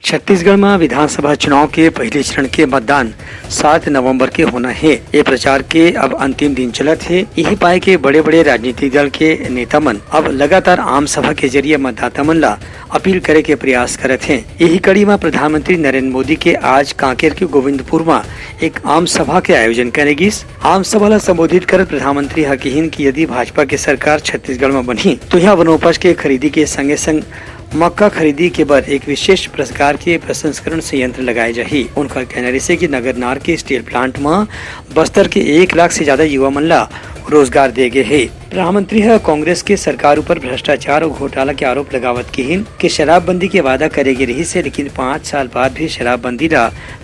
छत्तीसगढ़ में विधानसभा चुनाव के पहले चरण के मतदान 7 नवंबर के होना है। ये प्रचार के अब अंतिम दिन चलत है। यही पाए के बड़े बड़े राजनीतिक दल के नेता मन अब लगातार आम सभा के जरिए मतदाता मन ला अपील करे के प्रयास करत हैं। यही कड़ी में प्रधानमंत्री नरेंद्र मोदी के आज कांकेर के गोविंदपुर में एक आम सभा के आयोजन करेगी। आम सभा ला संबोधित कर प्रधानमंत्री हकीन की यदि भाजपा की सरकार छत्तीसगढ़ में बनी तो यहाँ वनोपज के खरीदी के संगे संग मक्का खरीदी के बाद एक विशेष प्रकार के प्रसंस्करण संयंत्र लगाए जाही। उनका कहना रही कि नगरनार के स्टील प्लांट में बस्तर के 1 लाख से ज्यादा युवा मन ला रोजगार दे गए है। प्रधानमंत्री है कांग्रेस के सरकार ऊपर भ्रष्टाचार और घोटाला के आरोप लगावत की कि शराबबंदी के वादा करेगी रही से, लेकिन 5 साल बाद भी शराबबंदी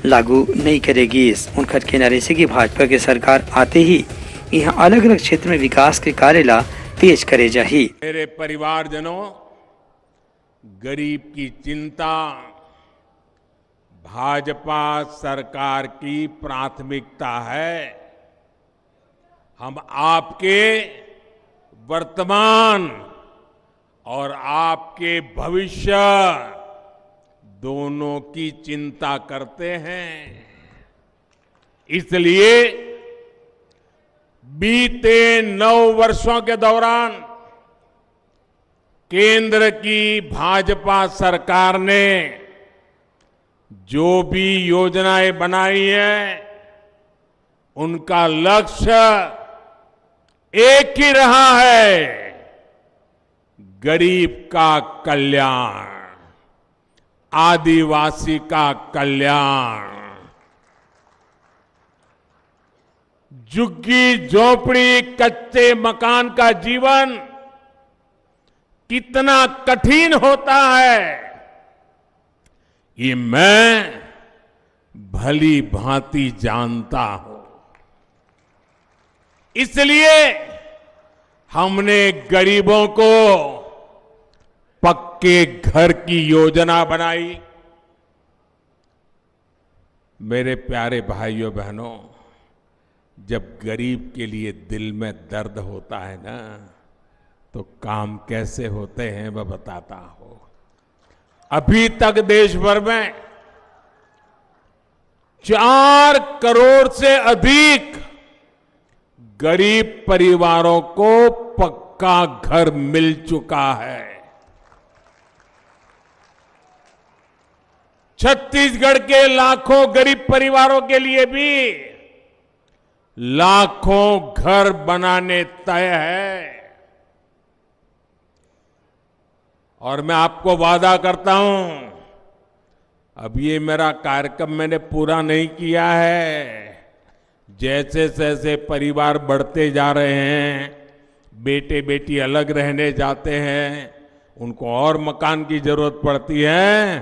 लागू नहीं करेगी। उनका कहना रही कि भाजपा की सरकार आते ही यहाँ अलग अलग क्षेत्र में विकास के कार्य ला तेज करे जाही। मेरे परिवारजनों, गरीब की चिंता भाजपा सरकार की प्राथमिकता है। हम आपके वर्तमान और आपके भविष्य दोनों की चिंता करते हैं। इसलिए बीते 9 वर्षों के दौरान केंद्र की भाजपा सरकार ने जो भी योजनाएं बनाई है उनका लक्ष्य एक ही रहा है, गरीब का कल्याण, आदिवासी का कल्याण। झुग्गी झोपड़ी कच्चे मकान का जीवन कितना कठिन होता है ये मैं भली भांति जानता हूं। इसलिए हमने गरीबों को पक्के घर की योजना बनाई। मेरे प्यारे भाइयों बहनों, जब गरीब के लिए दिल में दर्द होता है ना, तो काम कैसे होते हैं मैं बताता हूं। अभी तक देश भर में 4 करोड़ से अधिक गरीब परिवारों को पक्का घर मिल चुका है। छत्तीसगढ़ के लाखों गरीब परिवारों के लिए भी लाखों घर बनाने तय है। और मैं आपको वादा करता हूं, अब ये मेरा कार्यक्रम मैंने पूरा नहीं किया है। जैसे जैसे परिवार बढ़ते जा रहे हैं, बेटे बेटी अलग रहने जाते हैं, उनको और मकान की जरूरत पड़ती है,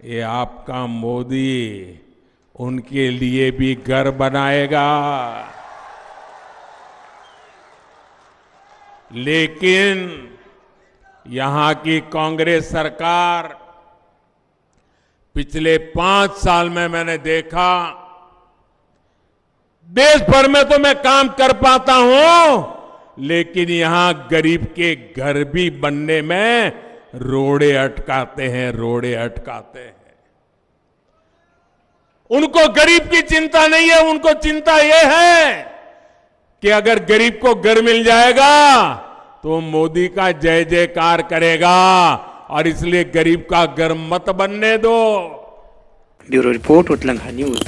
ये आपका मोदी उनके लिए भी घर बनाएगा। लेकिन यहां की कांग्रेस सरकार पिछले 5 साल में मैंने देखा, देश भर में तो मैं काम कर पाता हूं, लेकिन यहां गरीब के घर भी बनने में रोड़े अटकाते हैं, रोड़े अटकाते हैं। उनको गरीब की चिंता नहीं है, उनको चिंता यह है कि अगर गरीब को घर मिल जाएगा तो मोदी का जय जयकार करेगा, और इसलिए गरीब का घर मत बनने दो। ब्यूरो रिपोर्ट, उत्तलंघा न्यूज।